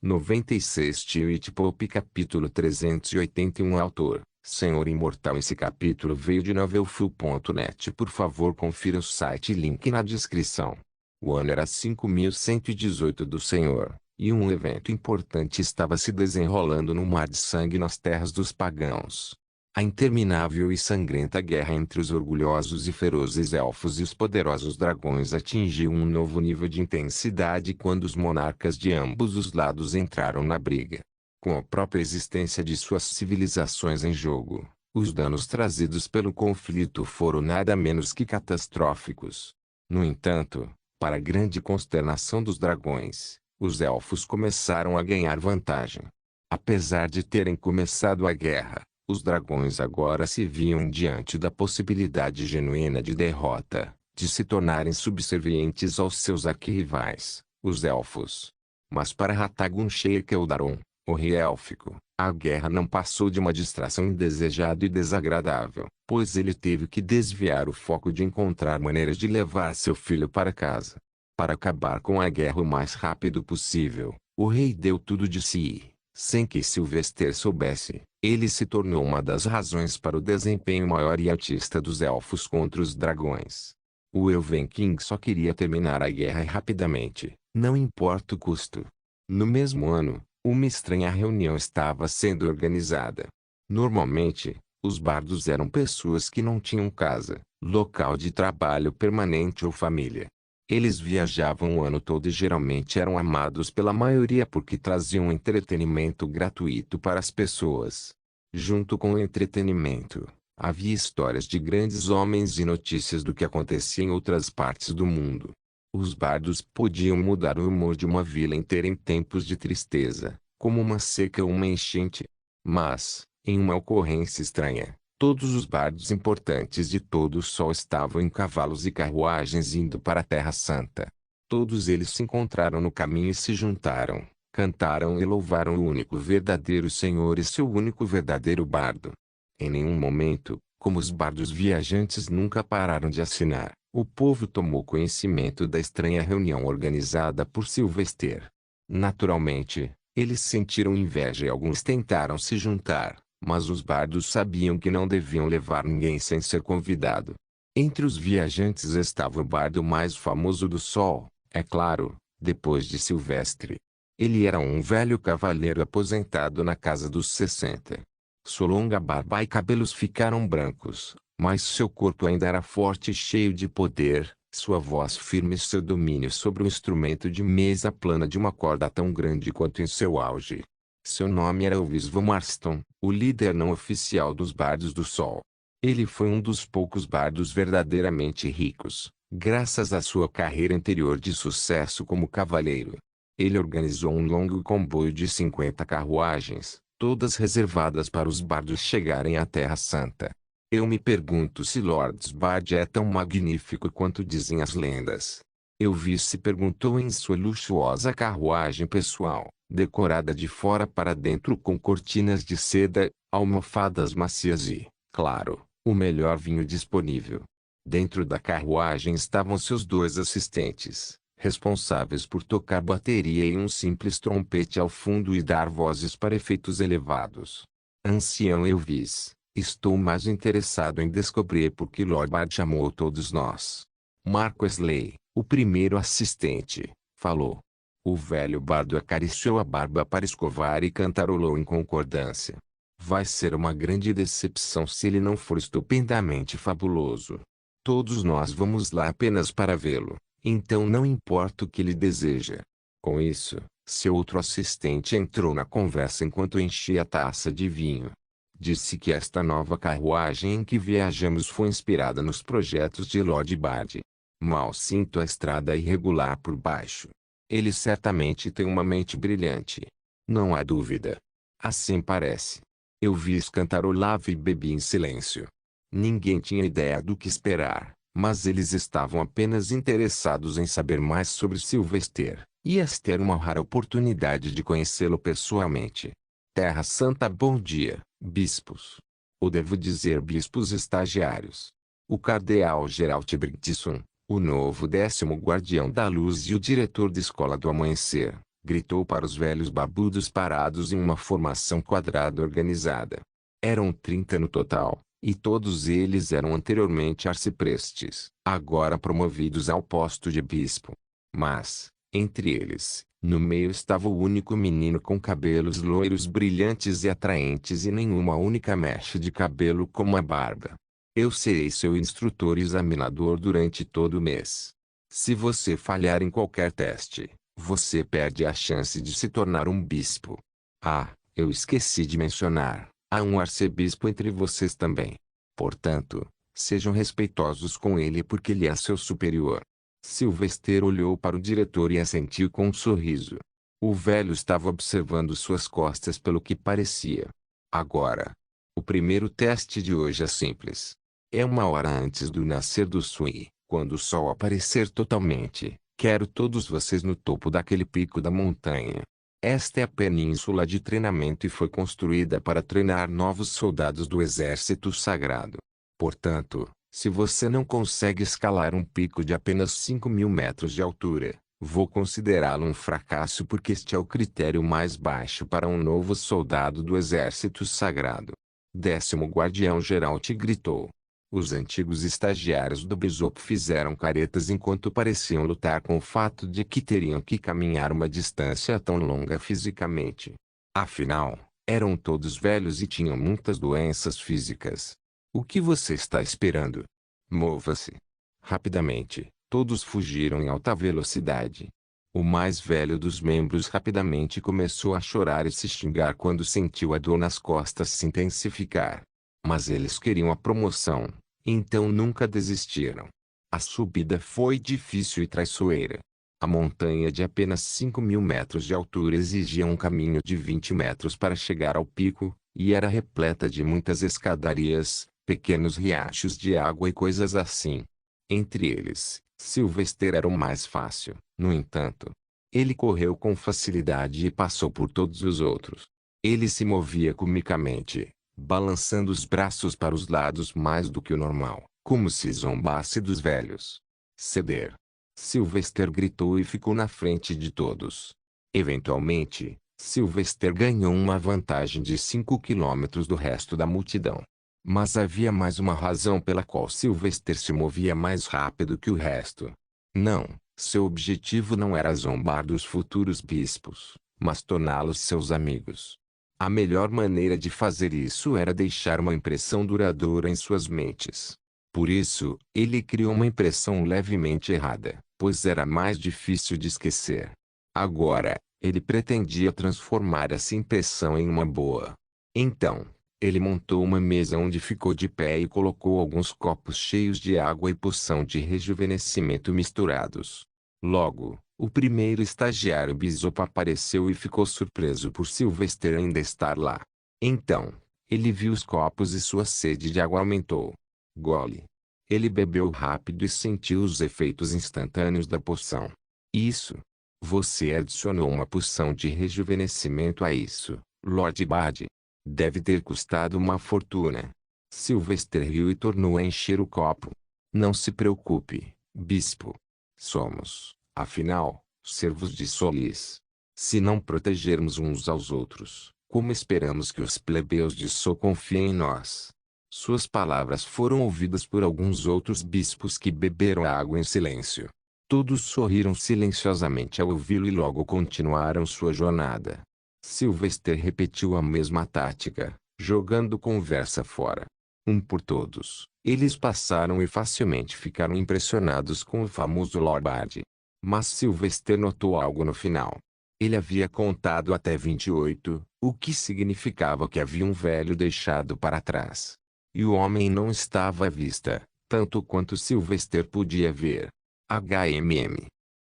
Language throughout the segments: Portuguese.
96 Twitch Pop capítulo 381 Autor, Senhor Imortal. Esse capítulo veio de novelfull.net. Por favor confira o site, link na descrição. O ano era 5118 do Senhor, e um evento importante estava se desenrolando no mar de sangue nas terras dos pagãos. A interminável e sangrenta guerra entre os orgulhosos e ferozes elfos e os poderosos dragões atingiu um novo nível de intensidade quando os monarcas de ambos os lados entraram na briga. Com a própria existência de suas civilizações em jogo, os danos trazidos pelo conflito foram nada menos que catastróficos. No entanto, para a grande consternação dos dragões, os elfos começaram a ganhar vantagem. Apesar de terem começado a guerra, os dragões agora se viam diante da possibilidade genuína de derrota, de se tornarem subservientes aos seus arquirrivais, os elfos. Mas para Ratagun Sheik Eldaron, o rei élfico, a guerra não passou de uma distração indesejada e desagradável, pois ele teve que desviar o foco de encontrar maneiras de levar seu filho para casa. Para acabar com a guerra o mais rápido possível, o rei deu tudo de si. Sem que Sylvester soubesse, ele se tornou uma das razões para o desempenho maior e altista dos elfos contra os dragões. O Elven King só queria terminar a guerra rapidamente, não importa o custo. No mesmo ano, uma estranha reunião estava sendo organizada. Normalmente, os bardos eram pessoas que não tinham casa, local de trabalho permanente ou família. Eles viajavam o ano todo e geralmente eram amados pela maioria porque traziam entretenimento gratuito para as pessoas. Junto com o entretenimento, havia histórias de grandes homens e notícias do que acontecia em outras partes do mundo. Os bardos podiam mudar o humor de uma vila inteira em tempos de tristeza, como uma seca ou uma enchente. Mas, em uma ocorrência estranha, todos os bardos importantes de todo o sol estavam em cavalos e carruagens indo para a Terra Santa. Todos eles se encontraram no caminho e se juntaram, cantaram e louvaram o único verdadeiro Senhor e seu único verdadeiro bardo. Em nenhum momento, como os bardos viajantes nunca pararam de assinar, o povo tomou conhecimento da estranha reunião organizada por Sylvester. Naturalmente, eles sentiram inveja e alguns tentaram se juntar. Mas os bardos sabiam que não deviam levar ninguém sem ser convidado. Entre os viajantes estava o bardo mais famoso do sol, é claro, depois de Silvestre. Ele era um velho cavaleiro aposentado na casa dos 60. Sua longa barba e cabelos ficaram brancos, mas seu corpo ainda era forte e cheio de poder, sua voz firme e seu domínio sobre o instrumento de mesa plana de uma corda tão grande quanto em seu auge. Seu nome era Elvis von Marston, o líder não oficial dos Bardos do Sol. Ele foi um dos poucos bardos verdadeiramente ricos, graças à sua carreira anterior de sucesso como cavaleiro. Ele organizou um longo comboio de 50 carruagens, todas reservadas para os bardos chegarem à Terra Santa. Eu me pergunto se Lord Bard é tão magnífico quanto dizem as lendas. Elvis se perguntou em sua luxuosa carruagem pessoal, decorada de fora para dentro com cortinas de seda, almofadas macias e, claro, o melhor vinho disponível. Dentro da carruagem estavam seus 2 assistentes, responsáveis por tocar bateria e um simples trompete ao fundo e dar vozes para efeitos elevados. Ancião Elvis, estou mais interessado em descobrir por que Lord Bard chamou todos nós. Mark Wesley, o primeiro assistente, falou. O velho bardo acariciou a barba para escovar e cantarolou em concordância. Vai ser uma grande decepção se ele não for estupendamente fabuloso. Todos nós vamos lá apenas para vê-lo, então não importa o que ele deseja. Com isso, seu outro assistente entrou na conversa enquanto enchia a taça de vinho. Disse que esta nova carruagem em que viajamos foi inspirada nos projetos de Lord Bard. Mal sinto a estrada irregular por baixo. Ele certamente tem uma mente brilhante. Não há dúvida. Assim parece. Elvis cantarolava e bebia em silêncio. Ninguém tinha ideia do que esperar, mas eles estavam apenas interessados em saber mais sobre Sylvester, e esta era uma rara oportunidade de conhecê-lo pessoalmente. Terra Santa. Bom dia, bispos. Ou devo dizer bispos estagiários. O cardeal Geralt Bridgeson, o novo 10º guardião da luz e o diretor da Escola do Amanhecer, gritou para os velhos barbudos parados em uma formação quadrada organizada. Eram 30 no total, e todos eles eram anteriormente arciprestes, agora promovidos ao posto de bispo. Mas, entre eles, no meio estava o único menino com cabelos loiros brilhantes e atraentes e nenhuma única mecha de cabelo como a barba. Eu serei seu instrutor e examinador durante todo o mês. Se você falhar em qualquer teste, você perde a chance de se tornar um bispo. Ah, eu esqueci de mencionar, há um arcebispo entre vocês também. Portanto, sejam respeitosos com ele porque ele é seu superior. Sylvester olhou para o diretor e assentiu com um sorriso. O velho estava observando suas costas pelo que parecia. Agora. O primeiro teste de hoje é simples. É 1 hora antes do nascer do Sui, quando o sol aparecer totalmente. Quero todos vocês no topo daquele pico da montanha. Esta é a península de treinamento e foi construída para treinar novos soldados do exército sagrado. Portanto, se você não consegue escalar um pico de apenas 5.000 metros de altura, vou considerá-lo um fracasso porque este é o critério mais baixo para um novo soldado do exército sagrado. 10º guardião-geral te gritou. Os antigos estagiários do Bishop fizeram caretas enquanto pareciam lutar com o fato de que teriam que caminhar uma distância tão longa fisicamente. Afinal, eram todos velhos e tinham muitas doenças físicas. O que você está esperando? Mova-se. Rapidamente, todos fugiram em alta velocidade. O mais velho dos membros rapidamente começou a chorar e se xingar quando sentiu a dor nas costas se intensificar. Mas eles queriam a promoção, então nunca desistiram. A subida foi difícil e traiçoeira. A montanha de apenas 5.000 metros de altura exigia um caminho de 20 metros para chegar ao pico, e era repleta de muitas escadarias, pequenos riachos de água e coisas assim. Entre eles, Sylvester era o mais fácil, no entanto. Ele correu com facilidade e passou por todos os outros. Ele se movia comicamente, balançando os braços para os lados mais do que o normal, como se zombasse dos velhos. Ceder. Sylvester gritou e ficou na frente de todos. Eventualmente, Sylvester ganhou uma vantagem de 5 quilômetros do resto da multidão. Mas havia mais uma razão pela qual Sylvester se movia mais rápido que o resto. Não, seu objetivo não era zombar dos futuros bispos, mas torná-los seus amigos. A melhor maneira de fazer isso era deixar uma impressão duradoura em suas mentes. Por isso, ele criou uma impressão levemente errada, pois era mais difícil de esquecer. Agora, ele pretendia transformar essa impressão em uma boa. Então, ele montou uma mesa onde ficou de pé e colocou alguns copos cheios de água e poção de rejuvenescimento misturados. Logo, o primeiro estagiário Bishop apareceu e ficou surpreso por Sylvester ainda estar lá. Então, ele viu os copos e sua sede de água aumentou. Gole. Ele bebeu rápido e sentiu os efeitos instantâneos da poção. Isso. Você adicionou uma poção de rejuvenescimento a isso, Lord Bade. Deve ter custado uma fortuna. Sylvester riu e tornou a encher o copo. Não se preocupe, bispo. Somos, afinal, servos de Solis. Se não protegermos uns aos outros, como esperamos que os plebeus de Sol confiem em nós? Suas palavras foram ouvidas por alguns outros bispos que beberam a água em silêncio. Todos sorriram silenciosamente ao ouvi-lo e logo continuaram sua jornada. Sylvester repetiu a mesma tática, jogando conversa fora. Um por todos, eles passaram e facilmente ficaram impressionados com o famoso Lord Bade. Mas Sylvester notou algo no final. Ele havia contado até 28, o que significava que havia um velho deixado para trás. E o homem não estava à vista, tanto quanto Sylvester podia ver.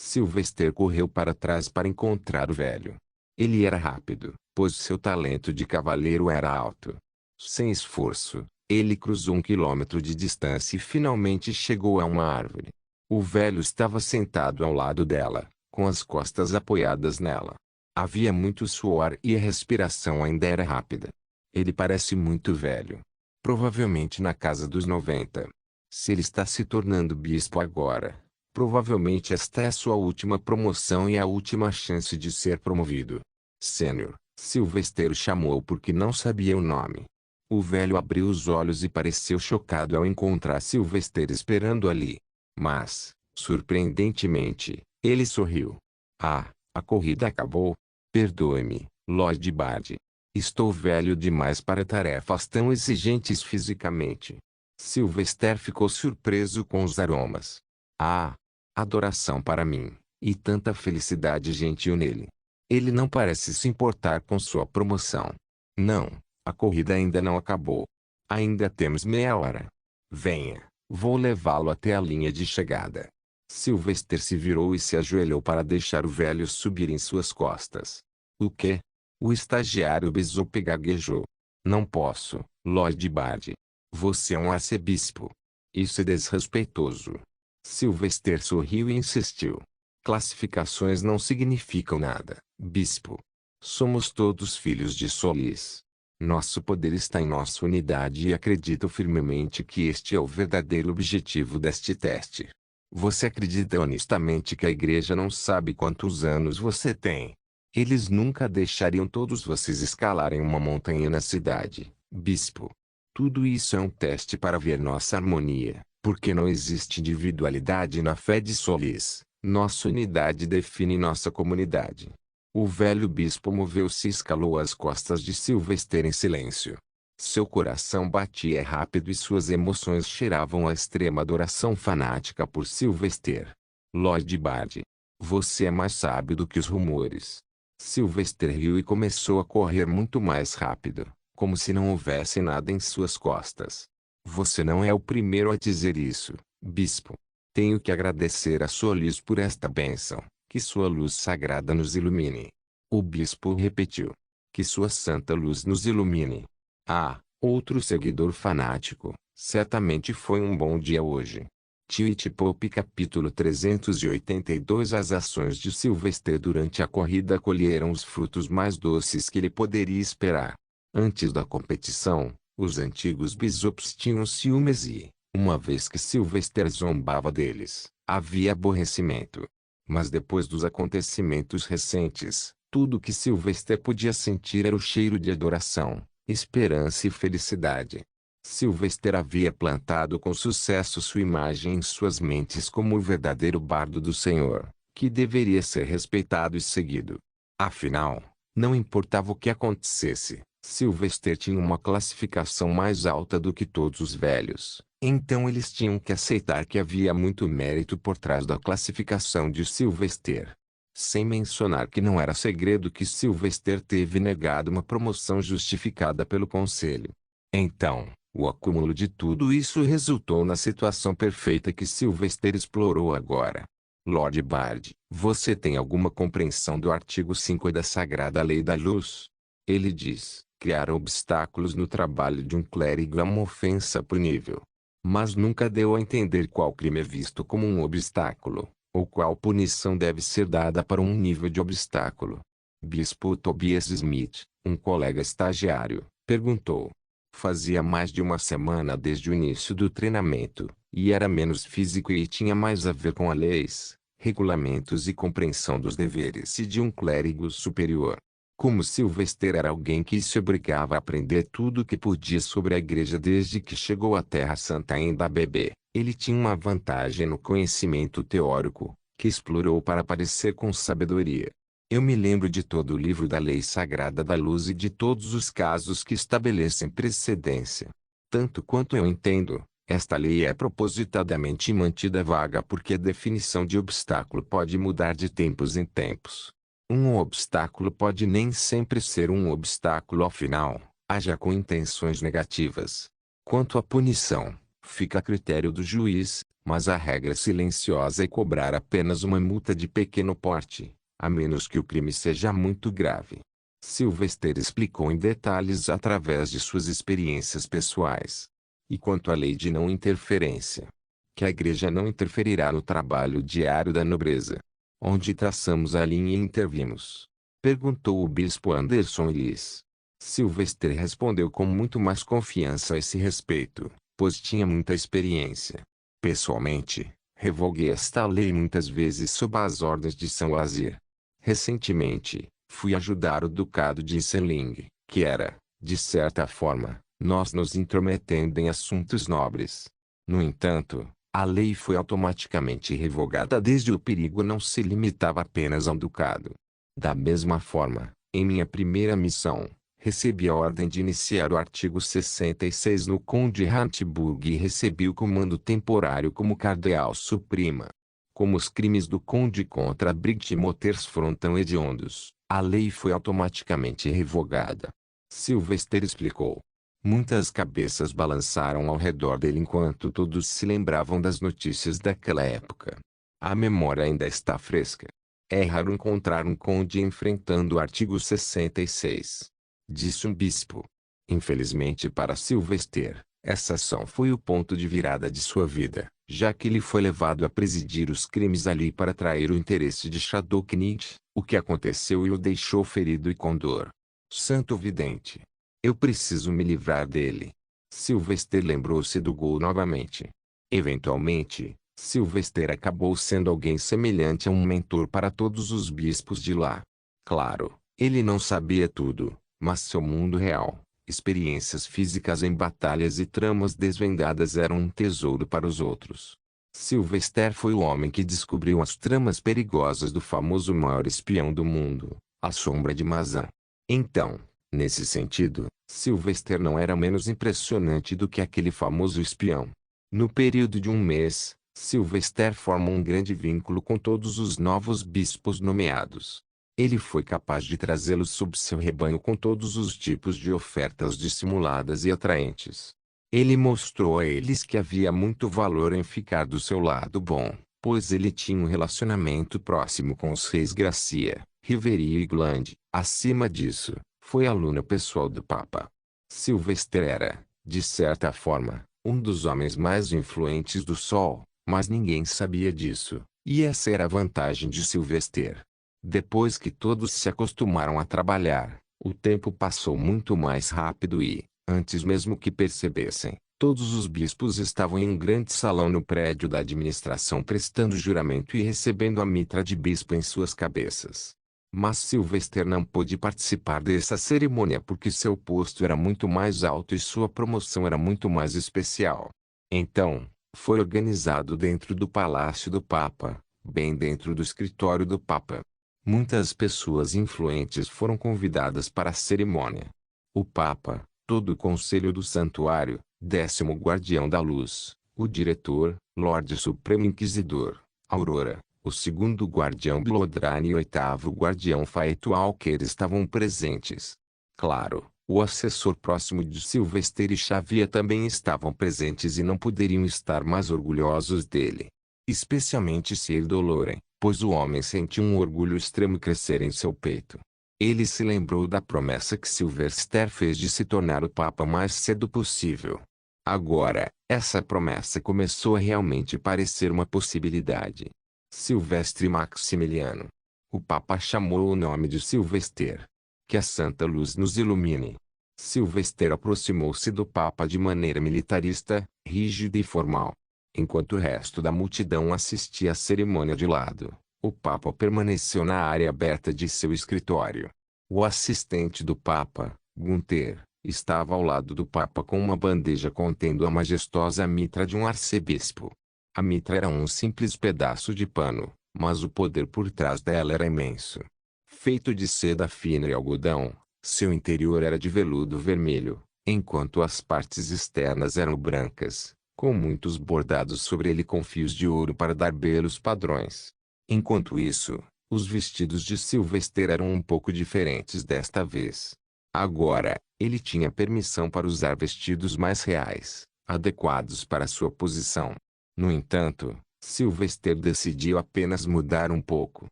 Sylvester correu para trás para encontrar o velho. Ele era rápido, pois seu talento de cavaleiro era alto. Sem esforço, ele cruzou 1 quilômetro de distância e finalmente chegou a uma árvore. O velho estava sentado ao lado dela, com as costas apoiadas nela. Havia muito suor e a respiração ainda era rápida. Ele parece muito velho. Provavelmente na casa dos 90. Se ele está se tornando bispo agora, Provavelmente esta é sua última promoção e a última chance de ser promovido. Sênior, Sylvester chamou porque não sabia o nome. O velho abriu os olhos e pareceu chocado ao encontrar Sylvester esperando ali. Mas, surpreendentemente, ele sorriu. Ah, a corrida acabou? Perdoe-me, Lord Bard. Estou velho demais para tarefas tão exigentes fisicamente. Sylvester ficou surpreso com os aromas. Ah, adoração para mim, e tanta felicidade gentil nele. Ele não parece se importar com sua promoção. Não, a corrida ainda não acabou. Ainda temos meia hora. Venha, vou levá-lo até a linha de chegada. Sylvester se virou e se ajoelhou para deixar o velho subir em suas costas. O quê? O estagiário Bishop gaguejou. Não posso, Lord Bard. Você é um arcebispo. Isso é desrespeitoso. Sylvester sorriu e insistiu. Classificações não significam nada, bispo. Somos todos filhos de Solis. Nosso poder está em nossa unidade e acredito firmemente que este é o verdadeiro objetivo deste teste. Você acredita honestamente que a igreja não sabe quantos anos você tem? Eles nunca deixariam todos vocês escalarem uma montanha na cidade, bispo. Tudo isso é um teste para ver nossa harmonia, porque não existe individualidade na fé de Solis. Nossa unidade define nossa comunidade. O velho bispo moveu-se e escalou as costas de Sylvester em silêncio. Seu coração batia rápido e suas emoções cheiravam a extrema adoração fanática por Sylvester. Lord Bard, você é mais sábio do que os rumores. Sylvester riu e começou a correr muito mais rápido, como se não houvesse nada em suas costas. Você não é o primeiro a dizer isso, bispo. Tenho que agradecer a Solis por esta bênção, que sua luz sagrada nos ilumine. O bispo repetiu. Que sua santa luz nos ilumine. Ah, outro seguidor fanático, certamente foi um bom dia hoje. Twitch Pop capítulo 382. As ações de Sylvester durante a corrida colheram os frutos mais doces que ele poderia esperar. Antes da competição, os antigos bishops tinham ciúmes e, uma vez que Sylvester zombava deles, havia aborrecimento. Mas depois dos acontecimentos recentes, tudo que Sylvester podia sentir era o cheiro de adoração, esperança e felicidade. Sylvester havia plantado com sucesso sua imagem em suas mentes como o verdadeiro bardo do Senhor, que deveria ser respeitado e seguido. Afinal, não importava o que acontecesse, Sylvester tinha uma classificação mais alta do que todos os velhos, então eles tinham que aceitar que havia muito mérito por trás da classificação de Sylvester. Sem mencionar que não era segredo que Sylvester teve negado uma promoção justificada pelo conselho. Então, o acúmulo de tudo isso resultou na situação perfeita que Sylvester explorou agora. Lord Bard, você tem alguma compreensão do artigo 5 da Sagrada Lei da Luz? Ele diz, criar obstáculos no trabalho de um clérigo é uma ofensa punível. Mas nunca deu a entender qual crime é visto como um obstáculo, ou qual punição deve ser dada para um nível de obstáculo. Bispo Tobias Smith, um colega estagiário, perguntou. Fazia mais de uma semana desde o início do treinamento, e era menos físico e tinha mais a ver com as leis, regulamentos e compreensão dos deveres de um clérigo superior. Como Sylvester era alguém que se obrigava a aprender tudo o que podia sobre a igreja desde que chegou à Terra Santa ainda bebê, ele tinha uma vantagem no conhecimento teórico, que explorou para parecer com sabedoria. Eu me lembro de todo o livro da Lei Sagrada da Luz e de todos os casos que estabelecem precedência. Tanto quanto eu entendo, esta lei é propositadamente mantida vaga porque a definição de obstáculo pode mudar de tempos em tempos. Um obstáculo pode nem sempre ser um obstáculo ao final, haja com intenções negativas. Quanto à punição, fica a critério do juiz, mas a regra silenciosa é cobrar apenas uma multa de pequeno porte, a menos que o crime seja muito grave. Sylvester explicou em detalhes através de suas experiências pessoais. E quanto à lei de não interferência, que a igreja não interferirá no trabalho diário da nobreza. Onde traçamos a linha e intervimos? Perguntou o bispo Anderson Ellis. Sylvester respondeu com muito mais confiança a esse respeito, pois tinha muita experiência. Pessoalmente, Revoguei esta lei muitas vezes sob as ordens de São Wazir. Recentemente, fui ajudar o ducado de Senling, que era, de certa forma, nós nos intrometendo em assuntos nobres. No entanto, a lei foi automaticamente revogada desde o perigo não se limitava apenas ao ducado. Da mesma forma, em minha primeira missão, recebi a ordem de iniciar o artigo 66 no Conde Hartburg e recebi o comando temporário como cardeal suprema. Como os crimes do Conde contra Brigitte Moters foram tão hediondos, a lei foi automaticamente revogada. Sylvester explicou. Muitas cabeças balançaram ao redor dele enquanto todos se lembravam das notícias daquela época. A memória ainda está fresca. É raro encontrar um conde enfrentando o artigo 66. Disse um bispo. Infelizmente para Sylvester, essa ação foi o ponto de virada de sua vida, já que ele foi levado a presidir os crimes ali para atrair o interesse de Shadowknit, o que aconteceu e o deixou ferido e com dor. Santo vidente. Eu preciso me livrar dele. Sylvester lembrou-se do gol novamente. Eventualmente, Sylvester acabou sendo alguém semelhante a um mentor para todos os bispos de lá. Claro, ele não sabia tudo, mas seu mundo real, experiências físicas em batalhas e tramas desvendadas eram um tesouro para os outros. Sylvester foi o homem que descobriu as tramas perigosas do famoso maior espião do mundo, a Sombra de Mazan. Então, nesse sentido, Sylvester não era menos impressionante do que aquele famoso espião. No período de um mês, Sylvester formou um grande vínculo com todos os novos bispos nomeados. Ele foi capaz de trazê-los sob seu rebanho com todos os tipos de ofertas dissimuladas e atraentes. Ele mostrou a eles que havia muito valor em ficar do seu lado bom, pois ele tinha um relacionamento próximo com os reis Gracia, Riveria e Gland. Acima disso, foi aluno pessoal do Papa. Sylvester era, de certa forma, um dos homens mais influentes do Sol, mas ninguém sabia disso, e essa era a vantagem de Sylvester. Depois que todos se acostumaram a trabalhar, o tempo passou muito mais rápido e, antes mesmo que percebessem, todos os bispos estavam em um grande salão no prédio da administração prestando juramento e recebendo a mitra de bispo em suas cabeças. Mas Sylvester não pôde participar dessa cerimônia porque seu posto era muito mais alto e sua promoção era muito mais especial. Então, foi organizado dentro do Palácio do Papa, bem dentro do escritório do Papa. Muitas pessoas influentes foram convidadas para a cerimônia. O Papa, todo o Conselho do Santuário, 10º Guardião da Luz, o Diretor, Lorde Supremo Inquisidor, Aurora, o 2º Guardião Blodrane e o 8º Guardião Faeto Alker estavam presentes. Claro, o assessor próximo de Sylvester e Xavier também estavam presentes e não poderiam estar mais orgulhosos dele. Especialmente Sir Doloren, pois o homem sentiu um orgulho extremo crescer em seu peito. Ele se lembrou da promessa que Sylvester fez de se tornar o Papa o mais cedo possível. Agora, essa promessa começou a realmente parecer uma possibilidade. Silvestre Maximiliano. O Papa chamou o nome de Sylvester. Que a santa luz nos ilumine. Sylvester aproximou-se do Papa de maneira militarista, rígida e formal. Enquanto o resto da multidão assistia à cerimônia de lado, o Papa permaneceu na área aberta de seu escritório. O assistente do Papa, Gunther, estava ao lado do Papa com uma bandeja contendo a majestosa mitra de um arcebispo. A mitra era um simples pedaço de pano, mas o poder por trás dela era imenso. Feito de seda fina e algodão, seu interior era de veludo vermelho, enquanto as partes externas eram brancas, com muitos bordados sobre ele com fios de ouro para dar belos padrões. Enquanto isso, os vestidos de Sylvester eram um pouco diferentes desta vez. Agora, ele tinha permissão para usar vestidos mais reais, adequados para sua posição. No entanto, Sylvester decidiu apenas mudar um pouco.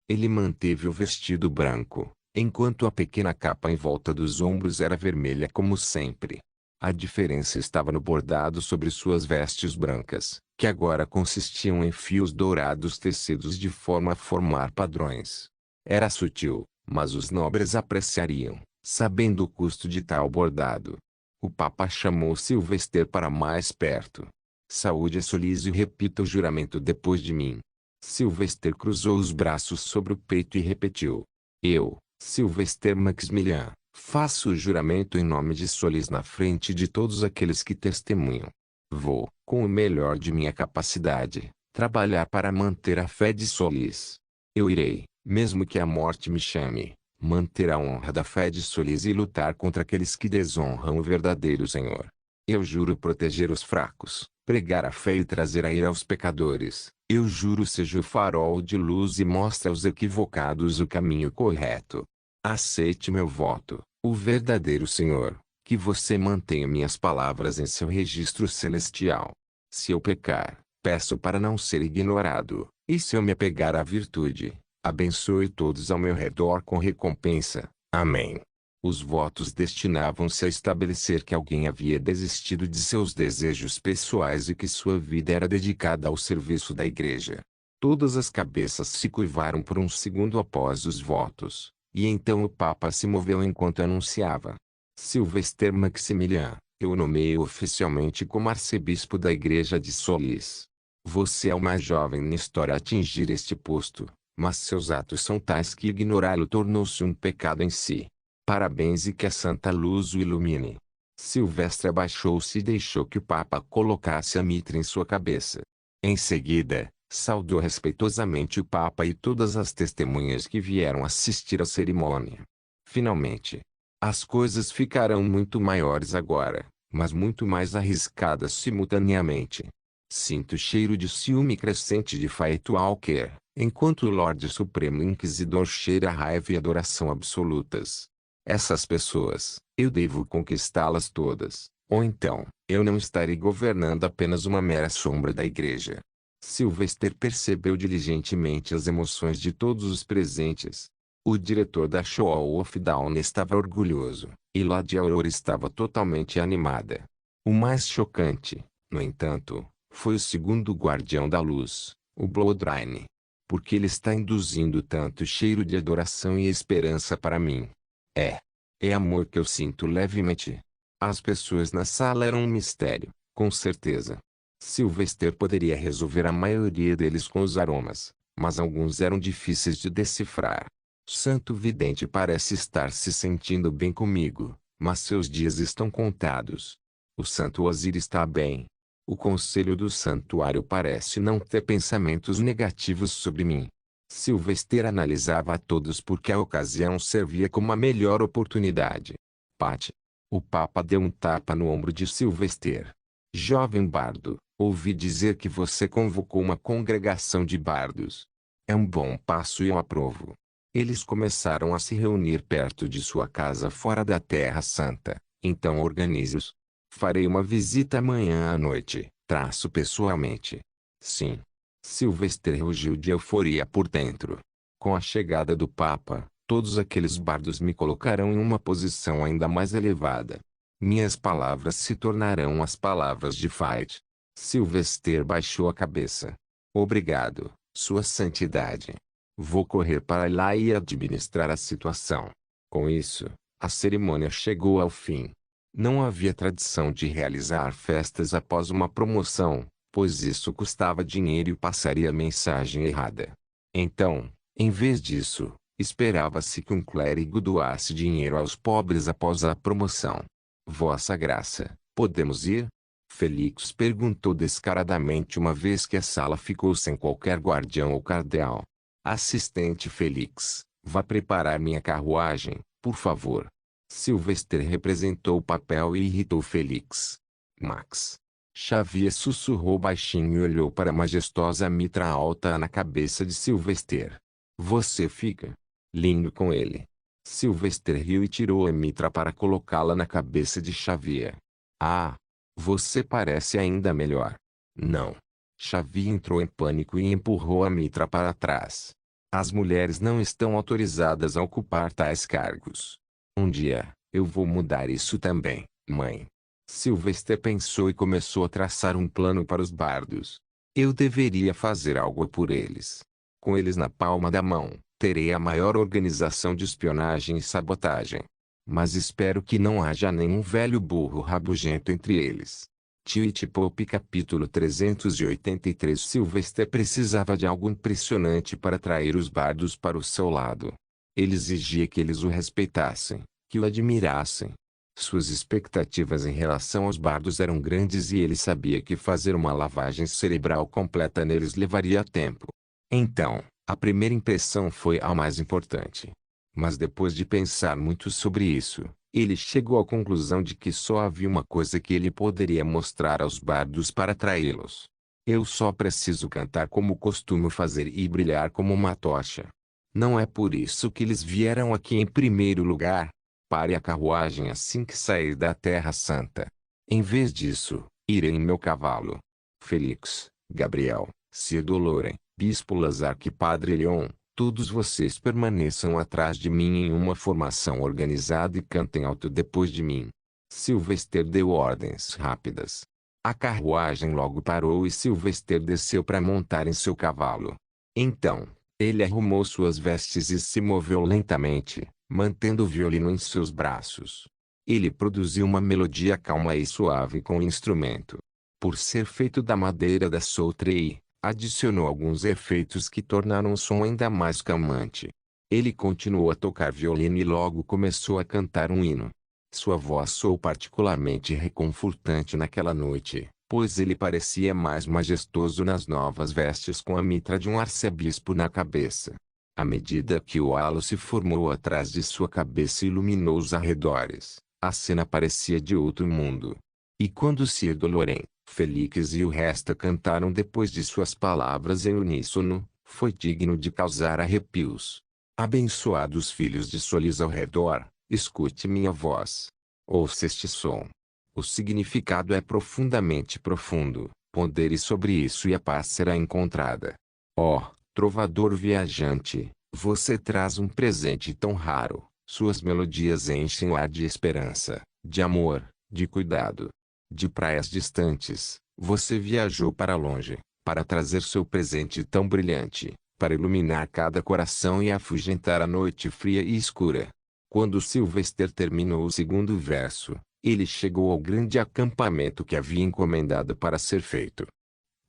Ele manteve o vestido branco, enquanto a pequena capa em volta dos ombros era vermelha como sempre. A diferença estava no bordado sobre suas vestes brancas, que agora consistiam em fios dourados tecidos de forma a formar padrões. Era sutil, mas os nobres apreciariam, sabendo o custo de tal bordado. O Papa chamou Sylvester para mais perto. Saúde a Solis e repita o juramento depois de mim. Sylvester cruzou os braços sobre o peito e repetiu. Eu, Sylvester Maximilian, faço o juramento em nome de Solis na frente de todos aqueles que testemunham. Vou, com o melhor de minha capacidade, trabalhar para manter a fé de Solis. Eu irei, mesmo que a morte me chame, manter a honra da fé de Solis e lutar contra aqueles que desonram o verdadeiro Senhor. Eu juro proteger os fracos, pregar a fé e trazer a ira aos pecadores. Eu juro seja o farol de luz e mostre aos equivocados o caminho correto. Aceite meu voto, o verdadeiro Senhor, que você mantenha minhas palavras em seu registro celestial. Se eu pecar, peço para não ser ignorado, e se eu me apegar à virtude, abençoe todos ao meu redor com recompensa. Amém. Os votos destinavam-se a estabelecer que alguém havia desistido de seus desejos pessoais e que sua vida era dedicada ao serviço da igreja. Todas as cabeças se curvaram por um segundo após os votos, e então o Papa se moveu enquanto anunciava. Sylvester Maximilian, eu o nomeio oficialmente como arcebispo da igreja de Solis. Você é o mais jovem na história a atingir este posto, mas seus atos são tais que ignorá-lo tornou-se um pecado em si. Parabéns e que a santa luz o ilumine. Silvestre abaixou-se e deixou que o Papa colocasse a mitra em sua cabeça. Em seguida, saudou respeitosamente o Papa e todas as testemunhas que vieram assistir à cerimônia. Finalmente, as coisas ficarão muito maiores agora, mas muito mais arriscadas simultaneamente. Sinto o cheiro de ciúme crescente de Faith Walker, enquanto o Lorde Supremo Inquisidor cheira a raiva e adoração absolutas. Essas pessoas, eu devo conquistá-las todas, ou então, eu não estarei governando apenas uma mera sombra da igreja. Sylvester percebeu diligentemente as emoções de todos os presentes. O diretor da Show of Down estava orgulhoso, e Lady Aurora estava totalmente animada. O mais chocante, no entanto, foi o segundo guardião da luz, o Bloodline. Porque ele está induzindo tanto cheiro de adoração e esperança para mim. É amor que eu sinto levemente. As pessoas na sala eram um mistério, com certeza. Sylvester poderia resolver a maioria deles com os aromas, mas alguns eram difíceis de decifrar. Santo Vidente parece estar se sentindo bem comigo, mas seus dias estão contados. O Santo Ozir está bem. O conselho do santuário parece não ter pensamentos negativos sobre mim. Sylvester analisava a todos porque a ocasião servia como a melhor oportunidade. Pat. O Papa deu um tapa no ombro de Sylvester. Jovem bardo, ouvi dizer que você convocou uma congregação de bardos. É um bom passo e eu aprovo. Eles começaram a se reunir perto de sua casa fora da Terra Santa, então organize-os. Farei uma visita amanhã à noite, traço pessoalmente. Sim. Sylvester rugiu de euforia por dentro. Com a chegada do Papa, todos aqueles bardos me colocarão em uma posição ainda mais elevada. Minhas palavras se tornarão as palavras de Faith. Sylvester baixou a cabeça. Obrigado, Sua Santidade. Vou correr para lá e administrar a situação. Com isso, a cerimônia chegou ao fim. Não havia tradição de realizar festas após uma promoção, pois isso custava dinheiro e passaria a mensagem errada. Então, em vez disso, esperava-se que um clérigo doasse dinheiro aos pobres após a promoção. Vossa Graça, podemos ir? Felix perguntou descaradamente uma vez que a sala ficou sem qualquer guardião ou cardeal. Assistente Felix, vá preparar minha carruagem, por favor. Sylvester representou o papel e irritou Felix. Max. Xavier sussurrou baixinho e olhou para a majestosa mitra alta na cabeça de Sylvester. Você fica lindo com ele. Sylvester riu e tirou a mitra para colocá-la na cabeça de Xavier. Ah! Você parece ainda melhor. Não. Xavier entrou em pânico e empurrou a mitra para trás. As mulheres não estão autorizadas a ocupar tais cargos. Um dia, eu vou mudar isso também, mãe. Sylvester pensou e começou a traçar um plano para os bardos. Eu deveria fazer algo por eles. Com eles na palma da mão, terei a maior organização de espionagem e sabotagem. Mas espero que não haja nenhum velho burro rabugento entre eles. Tio Pope capítulo 383 Sylvester precisava de algo impressionante para atrair os bardos para o seu lado. Ele exigia que eles o respeitassem, que o admirassem. Suas expectativas em relação aos bardos eram grandes e ele sabia que fazer uma lavagem cerebral completa neles levaria tempo. Então, a primeira impressão foi a mais importante. Mas depois de pensar muito sobre isso, ele chegou à conclusão de que só havia uma coisa que ele poderia mostrar aos bardos para atraí-los. Eu só preciso cantar como costumo fazer e brilhar como uma tocha. Não é por isso que eles vieram aqui em primeiro lugar. Pare a carruagem assim que sair da Terra Santa. Em vez disso, irei em meu cavalo. Félix, Gabriel, Sir Doloren, Bispo Lazark e Padre Leon, todos vocês permaneçam atrás de mim em uma formação organizada e cantem alto depois de mim. Sylvester deu ordens rápidas. A carruagem logo parou e Sylvester desceu para montar em seu cavalo. Então, ele arrumou suas vestes e se moveu lentamente, mantendo o violino em seus braços. Ele produziu uma melodia calma e suave com o instrumento. Por ser feito da madeira da Soutrey, adicionou alguns efeitos que tornaram o som ainda mais calmante. Ele continuou a tocar violino e logo começou a cantar um hino. Sua voz soou particularmente reconfortante naquela noite, pois ele parecia mais majestoso nas novas vestes com a mitra de um arcebispo na cabeça. À medida que o halo se formou atrás de sua cabeça e iluminou os arredores, a cena parecia de outro mundo. E quando Sir Doloren, Félix e o resto cantaram depois de suas palavras em uníssono, foi digno de causar arrepios. Abençoados filhos de Solis ao redor, escute minha voz. Ouça este som. O significado é profundamente profundo, pondere sobre isso e a paz será encontrada. Ó, trovador viajante, você traz um presente tão raro, suas melodias enchem o ar de esperança, de amor, de cuidado. De praias distantes, você viajou para longe, para trazer seu presente tão brilhante, para iluminar cada coração e afugentar a noite fria e escura. Quando Sylvester terminou o segundo verso, ele chegou ao grande acampamento que havia encomendado para ser feito.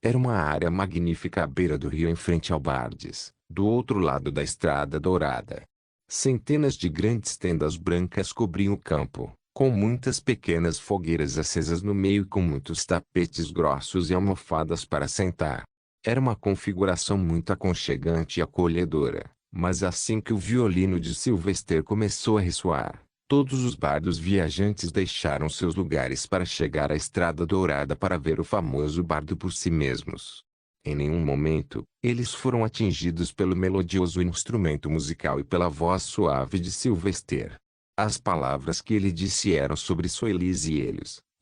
Era uma área magnífica à beira do rio em frente ao Bardes, do outro lado da Estrada Dourada. Centenas de grandes tendas brancas cobriam o campo, com muitas pequenas fogueiras acesas no meio e com muitos tapetes grossos e almofadas para sentar. Era uma configuração muito aconchegante e acolhedora, mas assim que o violino de Sylvester começou a ressoar, todos os bardos viajantes deixaram seus lugares para chegar à Estrada Dourada para ver o famoso bardo por si mesmos. Em nenhum momento, eles foram atingidos pelo melodioso instrumento musical e pela voz suave de Sylvester. As palavras que ele disse eram sobre Solis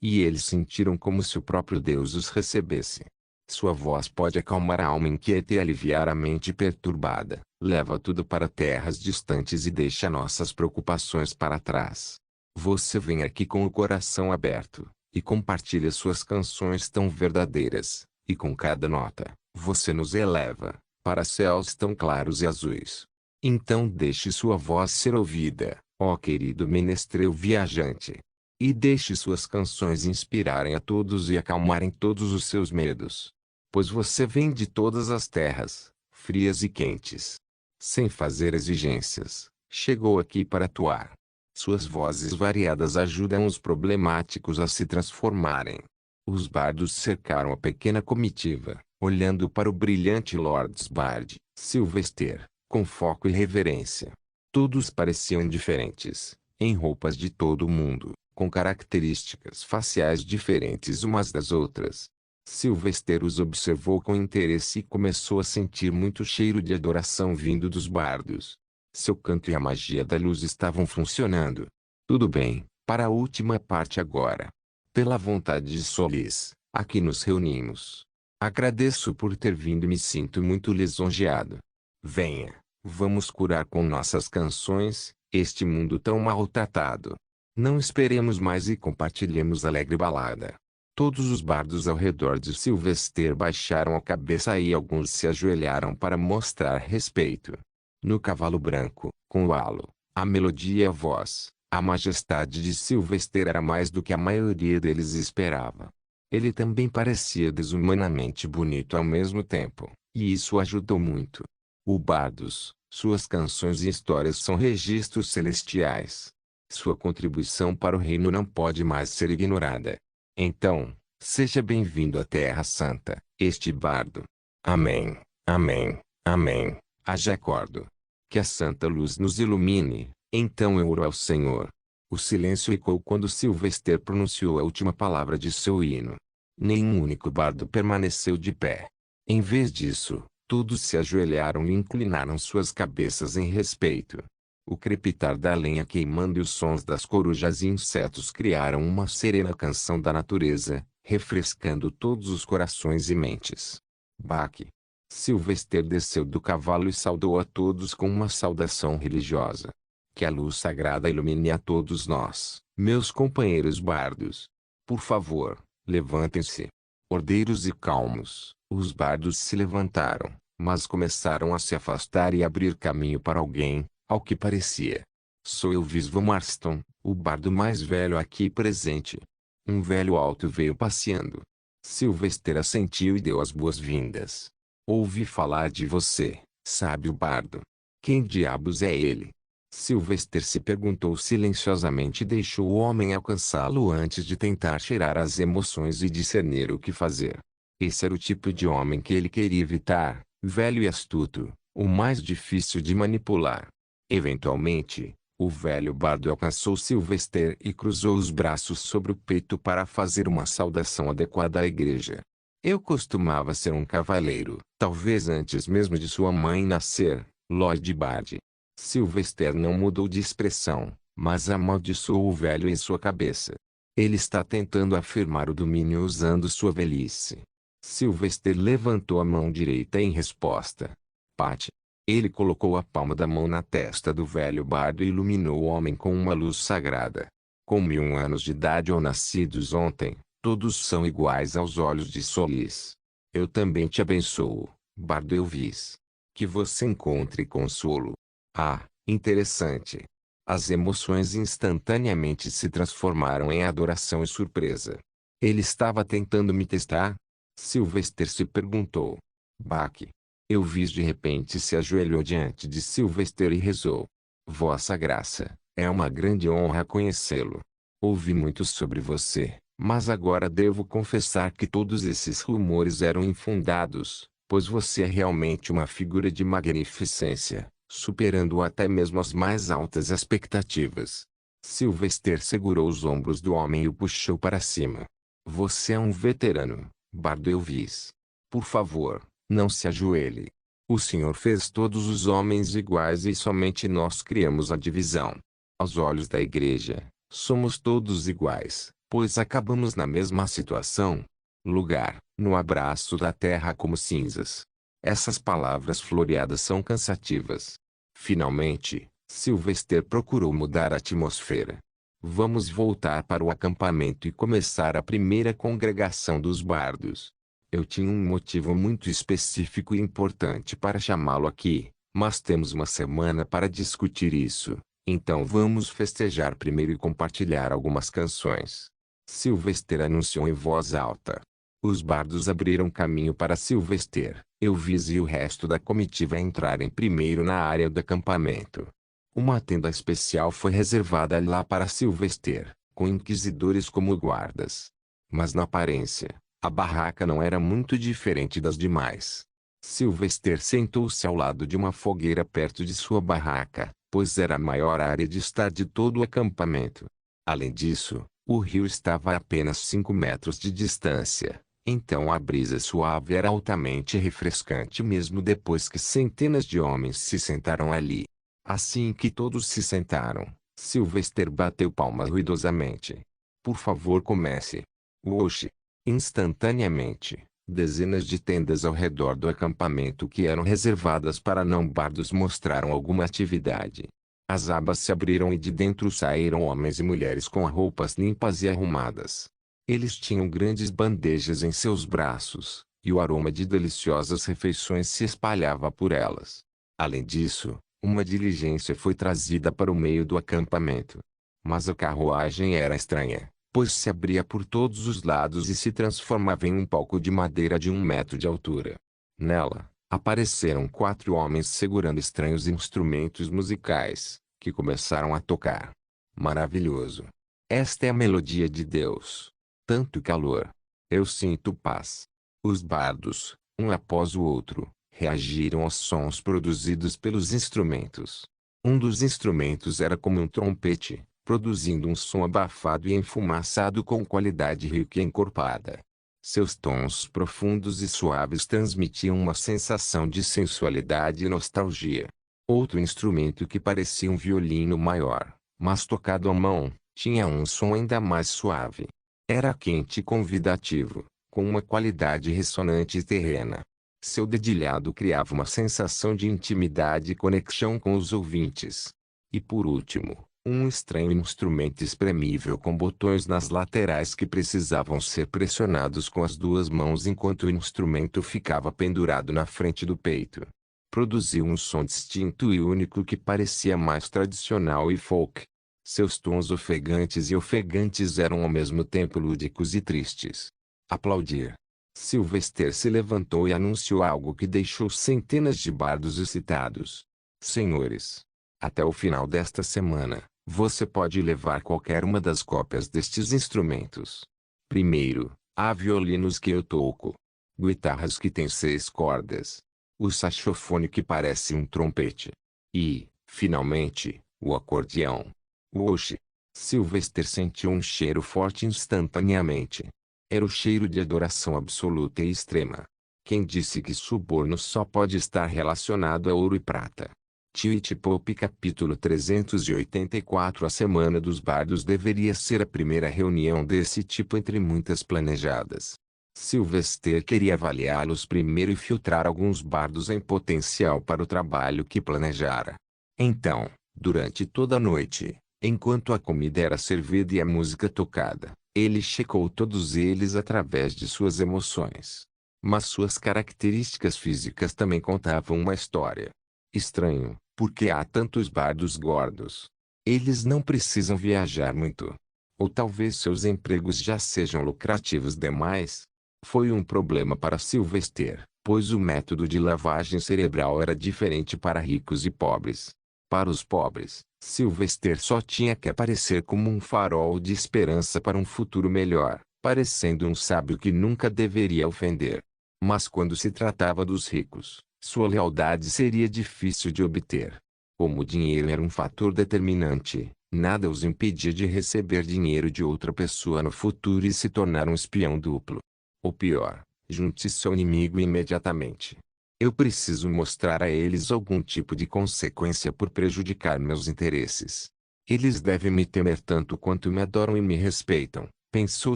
e eles sentiram como se o próprio Deus os recebesse. Sua voz pode acalmar a alma inquieta e aliviar a mente perturbada, leva tudo para terras distantes e deixa nossas preocupações para trás. Você vem aqui com o coração aberto, e compartilha suas canções tão verdadeiras, e com cada nota, você nos eleva, para céus tão claros e azuis. Então deixe sua voz ser ouvida, ó querido menestrel viajante. E deixe suas canções inspirarem a todos e acalmarem todos os seus medos. Pois você vem de todas as terras, frias e quentes. Sem fazer exigências, chegou aqui para atuar. Suas vozes variadas ajudam os problemáticos a se transformarem. Os bardos cercaram a pequena comitiva, olhando para o brilhante Lord Bard, Sylvester, com foco e reverência. Todos pareciam diferentes, em roupas de todo o mundo, com características faciais diferentes umas das outras. Sylvester os observou com interesse e começou a sentir muito cheiro de adoração vindo dos bardos. Seu canto e a magia da luz estavam funcionando. Tudo bem, para a última parte agora. Pela vontade de Solis, aqui nos reunimos. Agradeço por ter vindo e me sinto muito lisonjeado. Venha. Vamos curar com nossas canções, este mundo tão maltratado. Não esperemos mais e compartilhemos a alegre balada. Todos os bardos ao redor de Sylvester baixaram a cabeça e alguns se ajoelharam para mostrar respeito. No cavalo branco, com o halo, a melodia e a voz, a majestade de Sylvester era mais do que a maioria deles esperava. Ele também parecia desumanamente bonito ao mesmo tempo, e isso ajudou muito. O Bardos, suas canções e histórias são registros celestiais. Sua contribuição para o reino não pode mais ser ignorada. Então, seja bem-vindo à Terra Santa, este bardo. Amém, amém, amém. Haja acordo. Que a santa luz nos ilumine. Então eu oro ao Senhor. O silêncio ecoou quando Sylvester pronunciou a última palavra de seu hino. Nenhum único bardo permaneceu de pé. Em vez disso, todos se ajoelharam e inclinaram suas cabeças em respeito. O crepitar da lenha queimando e os sons das corujas e insetos criaram uma serena canção da natureza, refrescando todos os corações e mentes. Baque. Sylvester desceu do cavalo e saudou a todos com uma saudação religiosa. Que a luz sagrada ilumine a todos nós, meus companheiros bardos. Por favor, levantem-se. Ordeiros e calmos, os bardos se levantaram, mas começaram a se afastar e abrir caminho para alguém, ao que parecia. Sou Elvis von Marston, o bardo mais velho aqui presente. Um velho alto veio passeando. Sylvester assentiu e deu as boas-vindas. Ouvi falar de você, sábio bardo. Quem diabos é ele? Sylvester se perguntou silenciosamente e deixou o homem alcançá-lo antes de tentar cheirar as emoções e discernir o que fazer. Esse era o tipo de homem que ele queria evitar, velho e astuto, o mais difícil de manipular. Eventualmente, o velho bardo alcançou Sylvester e cruzou os braços sobre o peito para fazer uma saudação adequada à igreja. Eu costumava ser um cavaleiro, talvez antes mesmo de sua mãe nascer, Lord Bard. Sylvester não mudou de expressão, mas amaldiçoou o velho em sua cabeça. Ele está tentando afirmar o domínio usando sua velhice. Sylvester levantou a mão direita em resposta. Pat. Ele colocou a palma da mão na testa do velho bardo e iluminou o homem com uma luz sagrada. Com 1000 anos de idade ou nascidos ontem, todos são iguais aos olhos de Solis. Eu também te abençoo, bardo Elvis. Que você encontre consolo. Ah, interessante. As emoções instantaneamente se transformaram em adoração e surpresa. Ele estava tentando me testar? Sylvester se perguntou. Baque. Elvis de repente se ajoelhou diante de Sylvester e rezou. Vossa Graça, é uma grande honra conhecê-lo. Ouvi muito sobre você, mas agora devo confessar que todos esses rumores eram infundados, pois você é realmente uma figura de magnificência, superando até mesmo as mais altas expectativas. Sylvester segurou os ombros do homem e o puxou para cima. Você é um veterano, bardo Elvis. Por favor, não se ajoelhe. O Senhor fez todos os homens iguais e somente nós criamos a divisão. Aos olhos da igreja, somos todos iguais, pois acabamos na mesma situação. Lugar, no abraço da terra como cinzas. Essas palavras floreadas são cansativas. Finalmente, Sylvester procurou mudar a atmosfera. Vamos voltar para o acampamento e começar a primeira congregação dos bardos. Eu tinha um motivo muito específico e importante para chamá-lo aqui, mas temos uma semana para discutir isso, então vamos festejar primeiro e compartilhar algumas canções. Sylvester anunciou em voz alta. Os bardos abriram caminho para Sylvester, Elvis e o resto da comitiva entrarem primeiro na área do acampamento. Uma tenda especial foi reservada lá para Sylvester, com inquisidores como guardas. Mas na aparência, a barraca não era muito diferente das demais. Sylvester sentou-se ao lado de uma fogueira perto de sua barraca, pois era a maior área de estar de todo o acampamento. Além disso, o rio estava a apenas 5 metros de distância, então a brisa suave era altamente refrescante mesmo depois que centenas de homens se sentaram ali. Assim que todos se sentaram, Sylvester bateu palmas ruidosamente. Por favor, comece. Oxe! Instantaneamente, dezenas de tendas ao redor do acampamento que eram reservadas para não-bardos mostraram alguma atividade. As abas se abriram e de dentro saíram homens e mulheres com roupas limpas e arrumadas. Eles tinham grandes bandejas em seus braços, e o aroma de deliciosas refeições se espalhava por elas. Além disso, uma diligência foi trazida para o meio do acampamento. Mas a carruagem era estranha. pois se abria por todos os lados e se transformava em um palco de madeira de 1 metro de altura. Nela, apareceram 4 homens segurando estranhos instrumentos musicais, que começaram a tocar. Maravilhoso! Esta é a melodia de Deus. Tanto calor. Eu sinto paz. Os bardos, um após o outro, reagiram aos sons produzidos pelos instrumentos. Um dos instrumentos era como um trompete, produzindo um som abafado e enfumaçado com qualidade rica e encorpada. Seus tons profundos e suaves transmitiam uma sensação de sensualidade e nostalgia. Outro instrumento que parecia um violino maior, mas tocado à mão, tinha um som ainda mais suave. Era quente e convidativo, com uma qualidade ressonante e terrena. Seu dedilhado criava uma sensação de intimidade e conexão com os ouvintes. E por último, um estranho instrumento espremível com botões nas laterais que precisavam ser pressionados com as 2 mãos enquanto o instrumento ficava pendurado na frente do peito. Produziu um som distinto e único que parecia mais tradicional e folk. Seus tons ofegantes eram ao mesmo tempo lúdicos e tristes. Aplaudir. Sylvester se levantou e anunciou algo que deixou centenas de bardos excitados. Senhores, até o final desta semana, você pode levar qualquer uma das cópias destes instrumentos. Primeiro, há violinos que eu toco. Guitarras que têm 6 cordas. O saxofone que parece um trompete. E, finalmente, o acordeão. Oxe! Sylvester sentiu um cheiro forte instantaneamente. Era o cheiro de adoração absoluta e extrema. Quem disse que suborno só pode estar relacionado a ouro e prata? Tilt Pop capítulo 384. A Semana dos Bardos deveria ser a primeira reunião desse tipo entre muitas planejadas. Sylvester queria avaliá-los primeiro e filtrar alguns bardos em potencial para o trabalho que planejara. Então, durante toda a noite, enquanto a comida era servida e a música tocada, ele checou todos eles através de suas emoções. Mas suas características físicas também contavam uma história. Estranho, porque há tantos bardos gordos. Eles não precisam viajar muito. Ou talvez seus empregos já sejam lucrativos demais. Foi um problema para Sylvester, pois o método de lavagem cerebral era diferente para ricos e pobres. Para os pobres, Sylvester só tinha que aparecer como um farol de esperança para um futuro melhor, parecendo um sábio que nunca deveria ofender. Mas quando se tratava dos ricos, sua lealdade seria difícil de obter. Como o dinheiro era um fator determinante, nada os impedia de receber dinheiro de outra pessoa no futuro e se tornar um espião duplo. Ou pior, junte-se ao inimigo imediatamente. Eu preciso mostrar a eles algum tipo de consequência por prejudicar meus interesses. Eles devem me temer tanto quanto me adoram e me respeitam, pensou